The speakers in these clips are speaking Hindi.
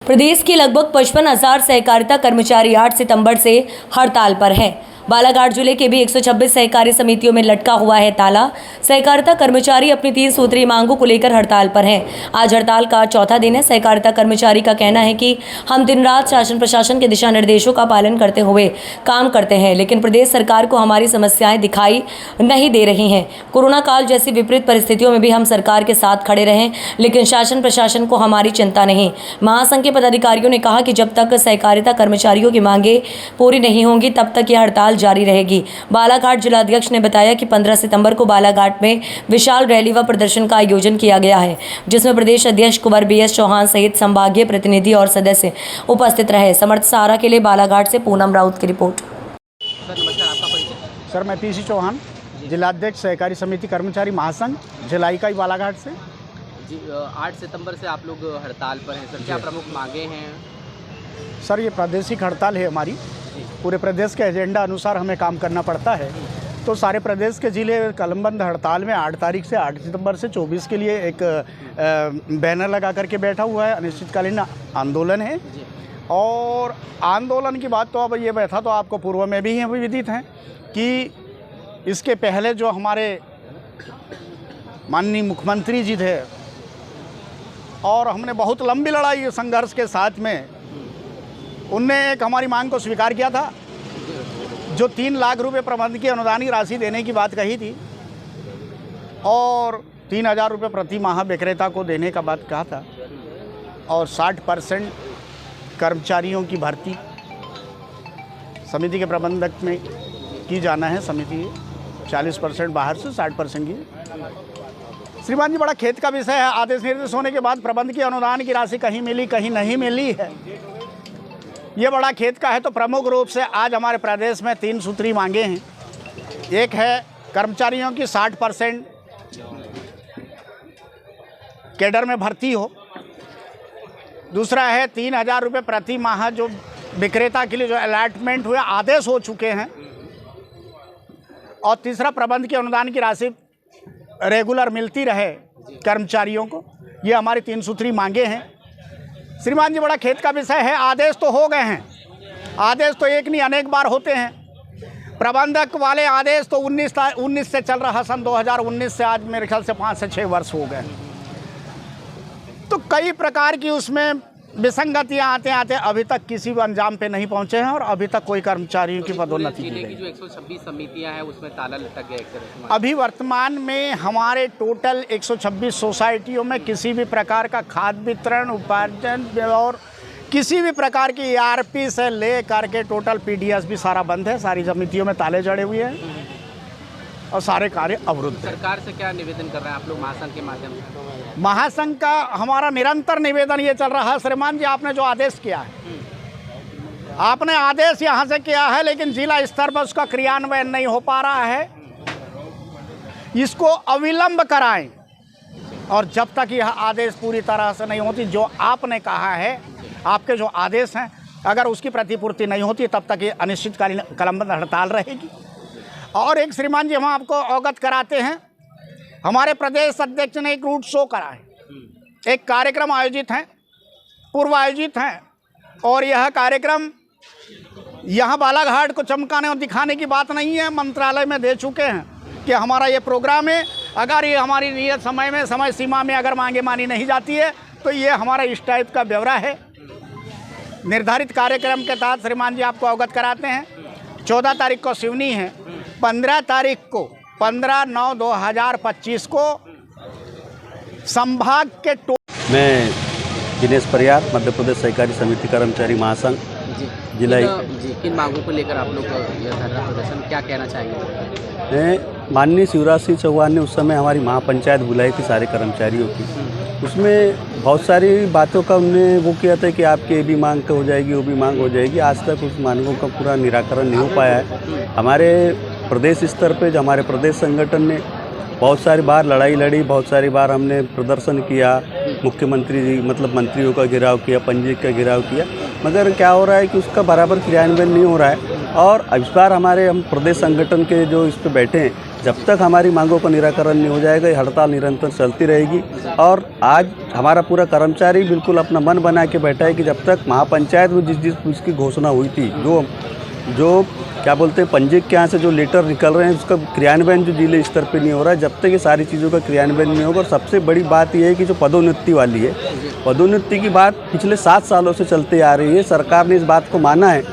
प्रदेश के लगभग 55,000 सहकारिता कर्मचारी 8 सितंबर से हड़ताल पर हैं। बालाघाट जिले के भी 126 सहकारी समितियों में लटका हुआ है ताला। सहकारिता कर्मचारी अपनी 3 सूत्रीय मांगों को लेकर हड़ताल पर हैं। आज हड़ताल का चौथा दिन है। सहकारिता कर्मचारी का कहना है कि हम दिन रात शासन प्रशासन के दिशा निर्देशों का पालन करते हुए काम करते हैं, लेकिन प्रदेश सरकार को हमारी समस्याएं दिखाई नहीं दे रही हैं। कोरोना काल जैसी विपरीत परिस्थितियों में भी हम सरकार के साथ खड़े रहें, लेकिन शासन प्रशासन को हमारी चिंता नहीं। महासंघ के पदाधिकारियों ने कहा कि जब तक सहकारिता कर्मचारियों की मांगें पूरी नहीं होंगी तब तक यह हड़ताल जारी रहेगी। बालाघाट जिलाध्यक्ष ने बताया कि 15 सितंबर को बालाघाट में विशाल रैली व प्रदर्शन का आयोजन किया गया है, जिसमें प्रदेश अध्यक्ष कुंवर BS चौहान सहित संभागीय प्रतिनिधि और सदस्य उपस्थित रहे। समर्थ सहारा के लिए बालाघाट से पूनम राउत की रिपोर्ट। सर नमस्कार, आपका परिचय? सर मैं PC चौहान, जिलाध्यक्ष सहकारी समिति कर्मचारी महासंघ जिला इकाई बालाघाट से। जी 8 सितंबर से आप लोग हड़ताल पर हैं सर, क्या प्रमुख मांगे हैं? सर ये प्रादेशिक हड़ताल है हमारी, पूरे प्रदेश के एजेंडा अनुसार हमें काम करना पड़ता है। तो सारे प्रदेश के जिले कलमबंद हड़ताल में 8 तारीख से 8 सितंबर से 24 के लिए एक बैनर लगा करके बैठा हुआ है। अनिश्चितकालीन आंदोलन है और आंदोलन की बात तो अब ये बैठा तो आपको पूर्व में भी विदित है कि इसके पहले जो हमारे माननीय मुख्यमंत्री जी थे और हमने बहुत लंबी लड़ाई संघर्ष के साथ में उनने एक हमारी मांग को स्वीकार किया था, जो 3 लाख रुपए प्रबंधकीय अनुदान की राशि देने की बात कही थी और 3,000 रुपये प्रति माह विक्रेता को देने का बात कहा था और 60% कर्मचारियों की भर्ती समिति के प्रबंधक में की जाना है। समिति 40% बाहर से 60% की। श्रीमान जी, बड़ा खेद का विषय है, आदेश निर्देश होने के बाद प्रबंधकीय अनुदान की राशि कहीं मिली कहीं नहीं मिली है, ये बड़ा खेद का है। तो प्रमुख रूप से आज हमारे प्रदेश में 3 सूत्री मांगे हैं। एक है कर्मचारियों की 60% कैडर में भर्ती हो, दूसरा है 3,000 रुपये प्रति माह जो विक्रेता के लिए जो अलॉटमेंट हुए आदेश हो चुके हैं, और तीसरा प्रबंध के अनुदान की राशि रेगुलर मिलती रहे कर्मचारियों को। ये हमारी 3 सूत्री मांगे हैं। श्रीमान जी, बड़ा खेद का विषय है, आदेश तो हो गए हैं, आदेश तो एक नहीं अनेक बार होते हैं। प्रबंधक वाले आदेश तो 19 से चल रहा, सन 2019 से आज मेरे ख्याल से 5 से 6 वर्ष हो गए। तो कई प्रकार की उसमें विसंगतियां आते आते अभी तक किसी भी अंजाम पे नहीं पहुंचे हैं और अभी तक कोई कर्मचारियों की पदोन्नति नहीं की। जो 126 समितियां हैं उसमें ताला लटक गया एक तरह से। अभी वर्तमान में हमारे टोटल 126 सोसाइटियों में किसी भी प्रकार का खाद्य वितरण, उपार्जन और किसी भी प्रकार की ERP से ले करके टोटल PDS भी सारा बंद है। सारी समितियों में ताले जड़े हुए हैं और सारे कार्य अवरुद्ध हैं। सरकार से क्या निवेदन कर रहे हैं आप लोग महासंघ के माध्यम से? महासंघ का हमारा निरंतर निवेदन ये चल रहा है, श्रीमान जी, आपने जो आदेश किया है, आपने आदेश यहाँ से किया है, लेकिन जिला स्तर पर उसका क्रियान्वयन नहीं हो पा रहा है। इसको अविलंब कराएं और जब तक यह आदेश पूरी तरह से नहीं होती, जो आपने कहा है, आपके जो आदेश हैं, अगर उसकी प्रतिपूर्ति नहीं होती तब तक ये अनिश्चितकालीन कलमबंद हड़ताल रहेगी। और एक श्रीमान जी, हम आपको अवगत कराते हैं, हमारे प्रदेश अध्यक्ष ने एक रूट शो करा है, एक कार्यक्रम आयोजित है, पूर्व आयोजित है, और यह कार्यक्रम यहाँ बालाघाट को चमकाने और दिखाने की बात नहीं है। मंत्रालय में दे चुके हैं कि हमारा ये प्रोग्राम है, अगर ये हमारी नियत समय सीमा में अगर मांगे मानी नहीं जाती है तो ये हमारा इस टाइप का ब्यौरा है। निर्धारित कार्यक्रम के तहत श्रीमान जी आपको अवगत कराते हैं, 14 तारीख को सिवनी है, 15 तारीख को 15/9/2025 को संभाग के मैं दिनेश परियार, मध्य प्रदेश सहकारी समिति कर्मचारी महासंघ जिला। जी, किन मांगों को लेकर आप लोग यह धरना प्रदर्शन क्या कहना चाहेंगे? माननीय शिवराज सिंह चौहान ने उस समय हमारी महापंचायत बुलाई थी सारे कर्मचारियों की, उसमें बहुत सारी बातों का उन्होंने वो किया था कि आपकी ये भी मांग हो जाएगी, वो भी मांग हो जाएगी। आज तक उस मांगों का पूरा निराकरण नहीं हो पाया है। हमारे प्रदेश स्तर पे जो हमारे प्रदेश संगठन ने बहुत सारी बार लड़ाई लड़ी, बहुत सारी बार हमने प्रदर्शन किया, मुख्यमंत्री जी मतलब मंत्रियों का घेराव किया, पंजीयक का घेराव किया, मगर क्या हो रहा है कि उसका बराबर क्रियान्वयन नहीं हो रहा है। और इस बार हम प्रदेश संगठन के जो इस पे बैठे हैं, जब तक हमारी मांगों का निराकरण नहीं हो जाएगा, ये हड़ताल निरंतर चलती रहेगी। और आज हमारा पूरा कर्मचारी बिल्कुल अपना मन बना के बैठा है कि जब तक महापंचायत में जिस उसकी घोषणा हुई थी, जो क्या बोलते हैं पंजीयक के यहाँ से जो लेटर निकल रहे हैं, उसका क्रियान्वयन जो जिले स्तर पे नहीं हो रहा है, जब तक ये सारी चीज़ों का क्रियान्वयन नहीं होगा। और सबसे बड़ी बात ये है कि जो पदोन्नति वाली है, पदोन्नति की बात पिछले 7 सालों से चलते आ रही है। सरकार ने इस बात को माना है,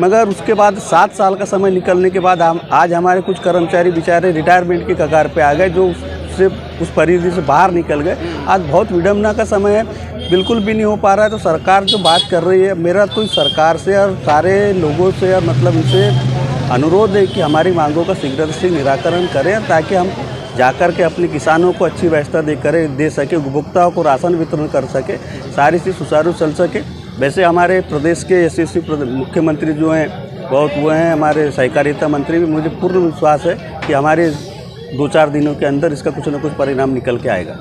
मगर उसके बाद 7 साल का समय निकलने के बाद आज हमारे कुछ कर्मचारी बेचारे रिटायरमेंट की कगार पे आ गए, जो उससे उस परिधि से बाहर निकल गए। आज बहुत विडम्बना का समय है, बिल्कुल भी नहीं हो पा रहा है। तो सरकार जो बात कर रही है, मेरा तो सरकार से और सारे लोगों से और मतलब उनसे अनुरोध है कि हमारी मांगों का शीघ्र से निराकरण करें, ताकि हम जाकर के अपने किसानों को अच्छी व्यवस्था दे सके, उपभोक्ताओं को राशन वितरण कर सके, सारी चीज़ सुचारू चल सके। वैसे हमारे प्रदेश के यशस्वी मुख्यमंत्री जो हैं बहुत वो हैं, हमारे सहकारिता मंत्री भी, मुझे पूर्ण विश्वास है कि हमारे 2-4 दिनों के अंदर इसका कुछ न कुछ परिणाम निकल के आएगा।